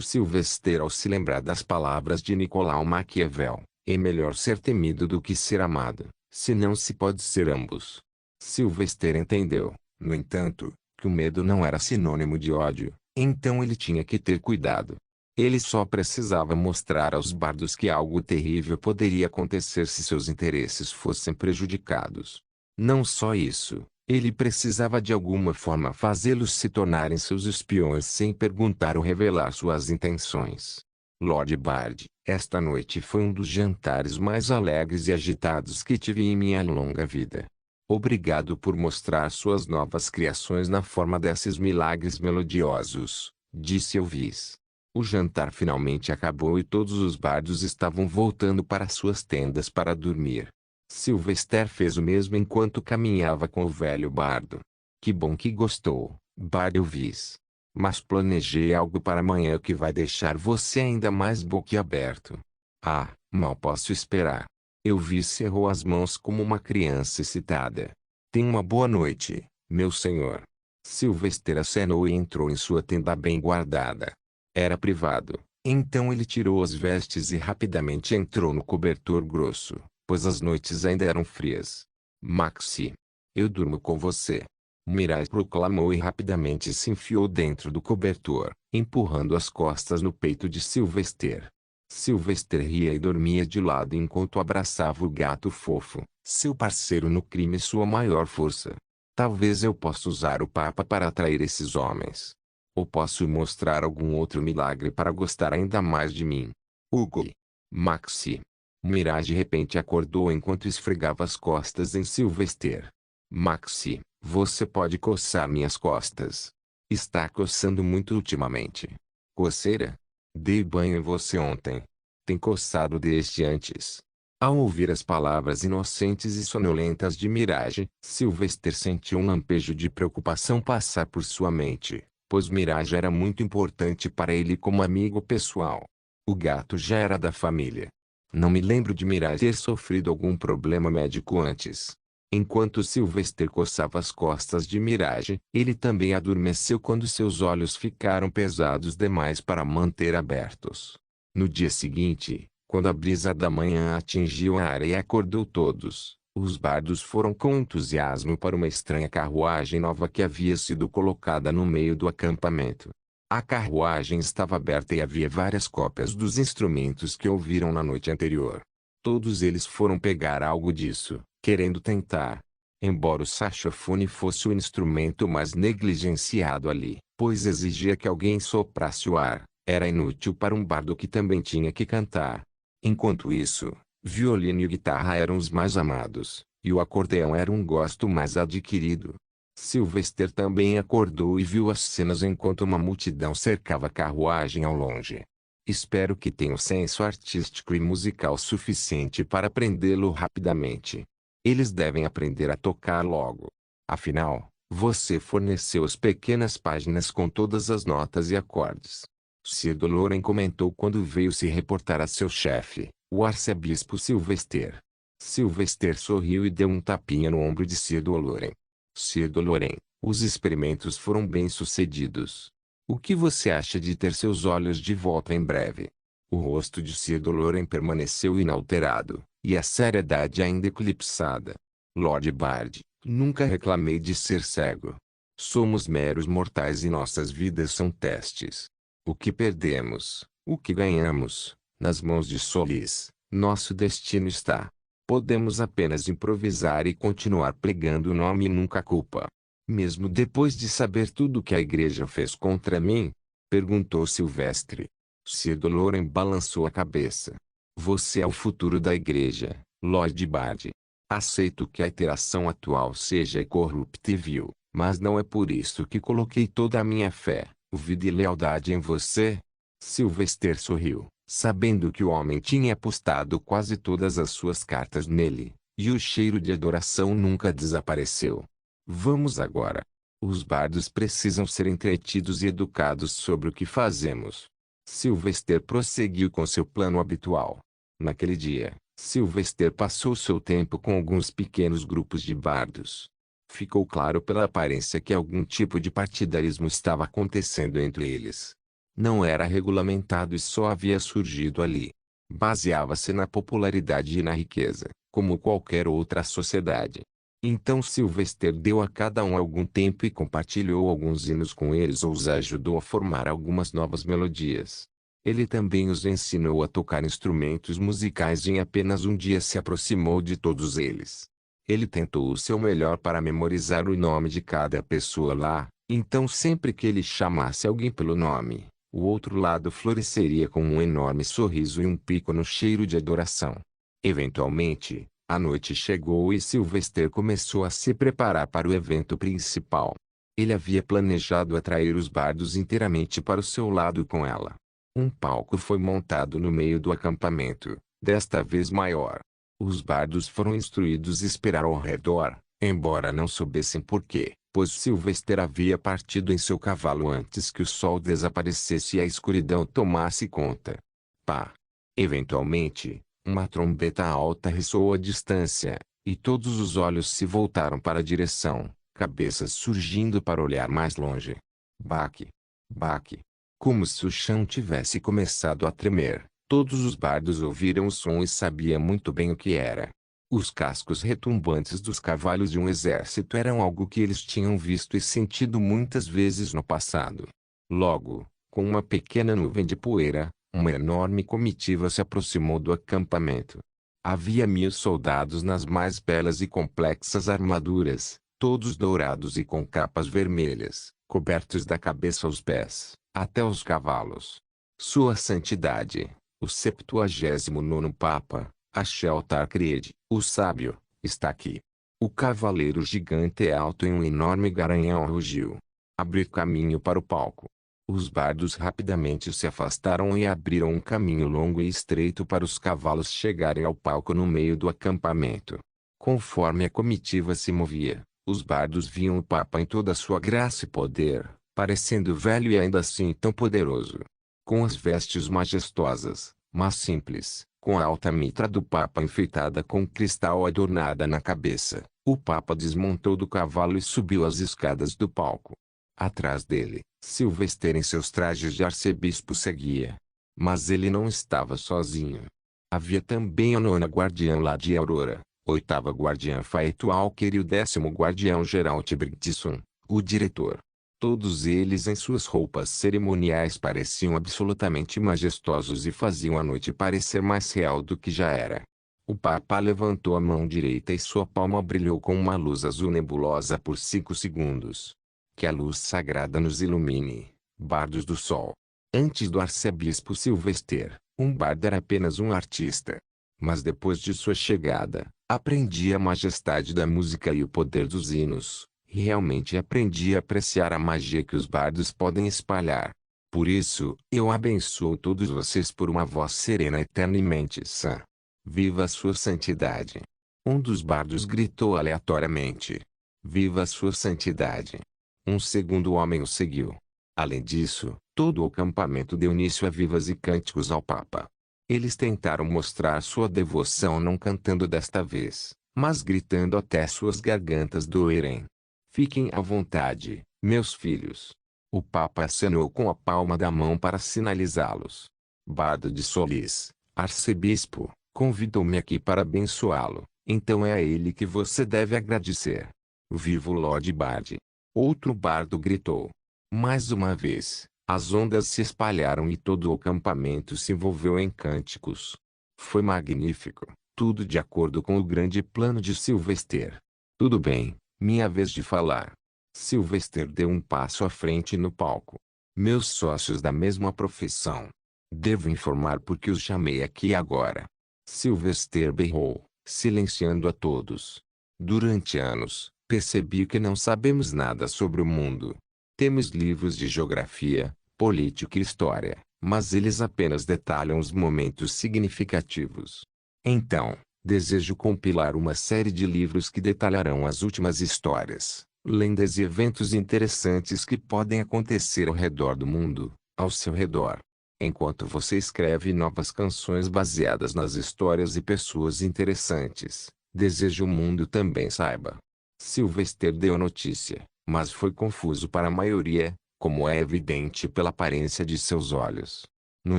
Sylvester ao se lembrar das palavras de Nicolau Maquiavel. É melhor ser temido do que ser amado, se não se pode ser ambos. Sylvester entendeu, no entanto, que o medo não era sinônimo de ódio, então ele tinha que ter cuidado. Ele só precisava mostrar aos bardos que algo terrível poderia acontecer se seus interesses fossem prejudicados. Não só isso, ele precisava de alguma forma fazê-los se tornarem seus espiões sem perguntar ou revelar suas intenções. Lord Bard, esta noite foi um dos jantares mais alegres e agitados que tive em minha longa vida. Obrigado por mostrar suas novas criações na forma desses milagres melodiosos, disse Elvis. O jantar finalmente acabou e todos os bardos estavam voltando para suas tendas para dormir. Sylvester fez o mesmo enquanto caminhava com o velho bardo. Que bom que gostou, Bard Elvis. Mas planejei algo para amanhã que vai deixar você ainda mais boquiaberto. Ah, mal posso esperar. Elvis cerrou as mãos como uma criança excitada. Tenha uma boa noite, meu senhor. Sylvester acenou e entrou em sua tenda bem guardada. Era privado, então ele tirou as vestes e rapidamente entrou no cobertor grosso, pois as noites ainda eram frias. Maxie, eu durmo com você. Mirai proclamou e rapidamente se enfiou dentro do cobertor, empurrando as costas no peito de Sylvester. Sylvester ria e dormia de lado enquanto abraçava o gato fofo, seu parceiro no crime e sua maior força. Talvez eu possa usar o Papa para atrair esses homens. Ou posso mostrar algum outro milagre para gostar ainda mais de mim? Hugo. Maxi. Mirage de repente acordou enquanto esfregava as costas em Sylvester. Maxi, você pode coçar minhas costas. Está coçando muito ultimamente. Coceira? Dei banho em você ontem. Tem coçado desde antes. Ao ouvir as palavras inocentes e sonolentas de Mirage, Sylvester sentiu um lampejo de preocupação passar por sua mente, pois Mirage era muito importante para ele como amigo pessoal. O gato já era da família. Não me lembro de Mirage ter sofrido algum problema médico antes. Enquanto Sylvester coçava as costas de Mirage, ele também adormeceu quando seus olhos ficaram pesados demais para manter abertos. No dia seguinte, quando a brisa da manhã atingiu a área e acordou todos, os bardos foram com entusiasmo para uma estranha carruagem nova que havia sido colocada no meio do acampamento. A carruagem estava aberta e havia várias cópias dos instrumentos que ouviram na noite anterior. Todos eles foram pegar algo disso, querendo tentar. Embora o saxofone fosse o instrumento mais negligenciado ali, pois exigia que alguém soprasse o ar, era inútil para um bardo que também tinha que cantar. Enquanto isso, violino e guitarra eram os mais amados, e o acordeão era um gosto mais adquirido. Sylvester também acordou e viu as cenas enquanto uma multidão cercava a carruagem ao longe. Espero que tenha um senso artístico e musical suficiente para aprendê-lo rapidamente. Eles devem aprender a tocar logo. Afinal, você forneceu as pequenas páginas com todas as notas e acordes. Sir Doloren comentou quando veio se reportar a seu chefe, o arcebispo Sylvester. Sylvester sorriu e deu um tapinha no ombro de Sir Doloren. Sir Doloren, os experimentos foram bem-sucedidos. O que você acha de ter seus olhos de volta em breve? O rosto de Sir Doloren permaneceu inalterado, e a seriedade ainda eclipsada. Lord Bard, nunca reclamei de ser cego. Somos meros mortais e nossas vidas são testes. O que perdemos, o que ganhamos, nas mãos de Solis, nosso destino está. Podemos apenas improvisar e continuar pregando o nome e nunca a culpa. Mesmo depois de saber tudo que a igreja fez contra mim? Perguntou Silvestre. Sir Doloren balançou a cabeça. Você é o futuro da igreja, Lord Bard. Aceito que a iteração atual seja corruptível, mas não é por isso que coloquei toda a minha fé, vida e lealdade em você. Sylvester sorriu, sabendo que o homem tinha apostado quase todas as suas cartas nele, e o cheiro de adoração nunca desapareceu. Vamos agora. Os bardos precisam ser entretidos e educados sobre o que fazemos. Sylvester prosseguiu com seu plano habitual. Naquele dia, Sylvester passou seu tempo com alguns pequenos grupos de bardos. Ficou claro pela aparência que algum tipo de partidarismo estava acontecendo entre eles. Não era regulamentado e só havia surgido ali. Baseava-se na popularidade e na riqueza, como qualquer outra sociedade. Então Sylvester deu a cada um algum tempo e compartilhou alguns hinos com eles ou os ajudou a formar algumas novas melodias. Ele também os ensinou a tocar instrumentos musicais e em apenas um dia se aproximou de todos eles. Ele tentou o seu melhor para memorizar o nome de cada pessoa lá, então sempre que ele chamasse alguém pelo nome, o outro lado floresceria com um enorme sorriso e um pequeno cheiro de adoração. Eventualmente, a noite chegou e Sylvester começou a se preparar para o evento principal. Ele havia planejado atrair os bardos inteiramente para o seu lado com ela. Um palco foi montado no meio do acampamento, desta vez maior. Os bardos foram instruídos a esperar ao redor, embora não soubessem por quê, pois Sylvester havia partido em seu cavalo antes que o sol desaparecesse e a escuridão tomasse conta. Pá! Eventualmente, uma trombeta alta ressoou à distância, e todos os olhos se voltaram para a direção, cabeças surgindo para olhar mais longe. Baque! Baque! Como se o chão tivesse começado a tremer, todos os bardos ouviram o som e sabiam muito bem o que era. Os cascos retumbantes dos cavalos de um exército eram algo que eles tinham visto e sentido muitas vezes no passado. Logo, com uma pequena nuvem de poeira, uma enorme comitiva se aproximou do acampamento. Havia 1000 soldados nas mais belas e complexas armaduras, todos dourados e com capas vermelhas, cobertos da cabeça aos pés, até os cavalos. Sua Santidade, o 79º Papa, Axel-Tar Cried, o sábio, está aqui. O cavaleiro gigante alto em um enorme garanhão rugiu. Abriu caminho para o palco. Os bardos rapidamente se afastaram e abriram um caminho longo e estreito para os cavalos chegarem ao palco no meio do acampamento. Conforme a comitiva se movia, os bardos viam o Papa em toda a sua graça e poder, parecendo velho e ainda assim tão poderoso. Com as vestes majestosas, mas simples, com a alta mitra do Papa enfeitada com cristal adornada na cabeça, o Papa desmontou do cavalo e subiu as escadas do palco. Atrás dele, Sylvester em seus trajes de arcebispo seguia. Mas ele não estava sozinho. Havia também a 9ª guardiã Lady Aurora, 8ª guardiã Faith Walker e o 10º guardião Geralt Bridgeson, o diretor. Todos eles em suas roupas cerimoniais pareciam absolutamente majestosos e faziam a noite parecer mais real do que já era. O Papa levantou a mão direita e sua palma brilhou com uma luz azul nebulosa por 5 segundos. Que a luz sagrada nos ilumine, bardos do sol. Antes do arcebispo Sylvester, um bardo era apenas um artista. Mas depois de sua chegada, aprendi a majestade da música e o poder dos hinos. E realmente aprendi a apreciar a magia que os bardos podem espalhar. Por isso, eu abençoo todos vocês por uma voz serena eternamente sã. Viva a sua santidade! Um dos bardos gritou aleatoriamente. Viva a sua santidade! Um segundo homem o seguiu. Além disso, todo o acampamento deu início a vivas e cânticos ao Papa. Eles tentaram mostrar sua devoção não cantando desta vez, mas gritando até suas gargantas doerem. Fiquem à vontade, meus filhos. O Papa acenou com a palma da mão para sinalizá-los. Bardo de Solis, arcebispo, convidou-me aqui para abençoá-lo, então é a ele que você deve agradecer. Viva o Lord Bard! Outro bardo gritou. Mais uma vez, as ondas se espalharam e todo o acampamento se envolveu em cânticos. Foi magnífico, tudo de acordo com o grande plano de Sylvester. Tudo bem, minha vez de falar. Sylvester deu um passo à frente no palco. Meus sócios da mesma profissão. Devo informar porque os chamei aqui agora. Sylvester berrou, silenciando a todos. Durante anos, percebi que não sabemos nada sobre o mundo. Temos livros de geografia, política e história, mas eles apenas detalham os momentos significativos. Então, desejo compilar uma série de livros que detalharão as últimas histórias, lendas e eventos interessantes que podem acontecer ao redor do mundo, ao seu redor. Enquanto você escreve novas canções baseadas nas histórias e pessoas interessantes, desejo o mundo também saiba. Sylvester deu a notícia, mas foi confuso para a maioria, como é evidente pela aparência de seus olhos. No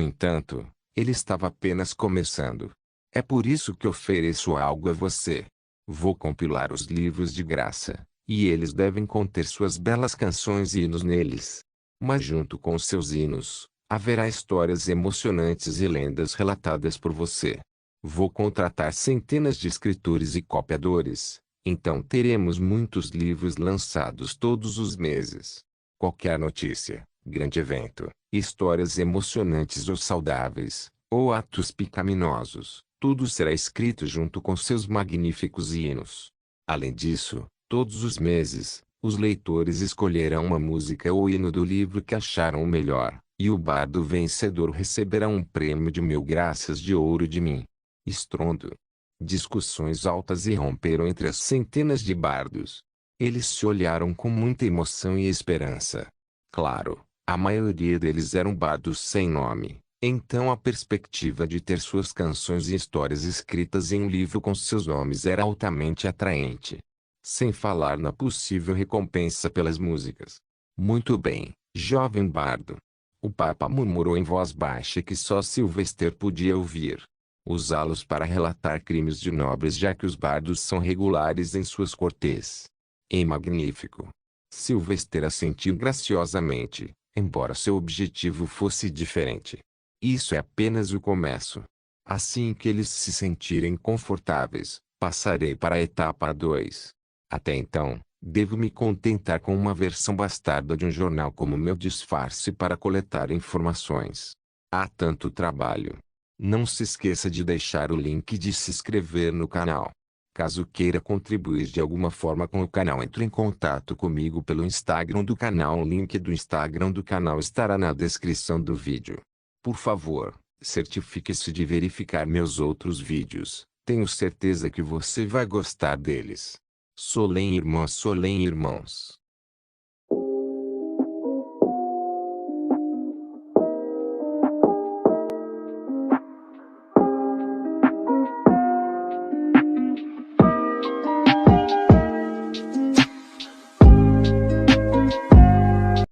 entanto, ele estava apenas começando. É por isso que ofereço algo a você. Vou compilar os livros de graça, e eles devem conter suas belas canções e hinos neles. Mas junto com seus hinos, haverá histórias emocionantes e lendas relatadas por você. Vou contratar centenas de escritores e copiadores, então teremos muitos livros lançados todos os meses. Qualquer notícia, grande evento, histórias emocionantes ou saudáveis, ou atos pecaminosos, tudo será escrito junto com seus magníficos hinos. Além disso, todos os meses, os leitores escolherão uma música ou hino do livro que acharam o melhor, e o bardo vencedor receberá um prêmio de 1000 graças de ouro de mim. Estrondo. Discussões altas irromperam entre as centenas de bardos. Eles se olharam com muita emoção e esperança. Claro, a maioria deles eram bardos sem nome, então a perspectiva de ter suas canções e histórias escritas em um livro com seus nomes era altamente atraente. Sem falar na possível recompensa pelas músicas. Muito bem, jovem bardo. O Papa murmurou em voz baixa que só Sylvester podia ouvir. Usá-los para relatar crimes de nobres já que os bardos são regulares em suas cortes. É magnífico. Sylvester assentiu graciosamente, embora seu objetivo fosse diferente. Isso é apenas o começo. Assim que eles se sentirem confortáveis, passarei para a etapa 2. Até então, Devo me contentar com uma versão bastarda de um jornal como meu disfarce para coletar informações. Há tanto trabalho. Não se esqueça de deixar o link de se inscrever no canal. Caso queira contribuir de alguma forma com o canal, entre em contato comigo pelo Instagram do canal. O link do Instagram do canal estará na descrição do vídeo. Por favor, certifique-se de verificar meus outros vídeos. Tenho certeza que você vai gostar deles. Solem irmãos.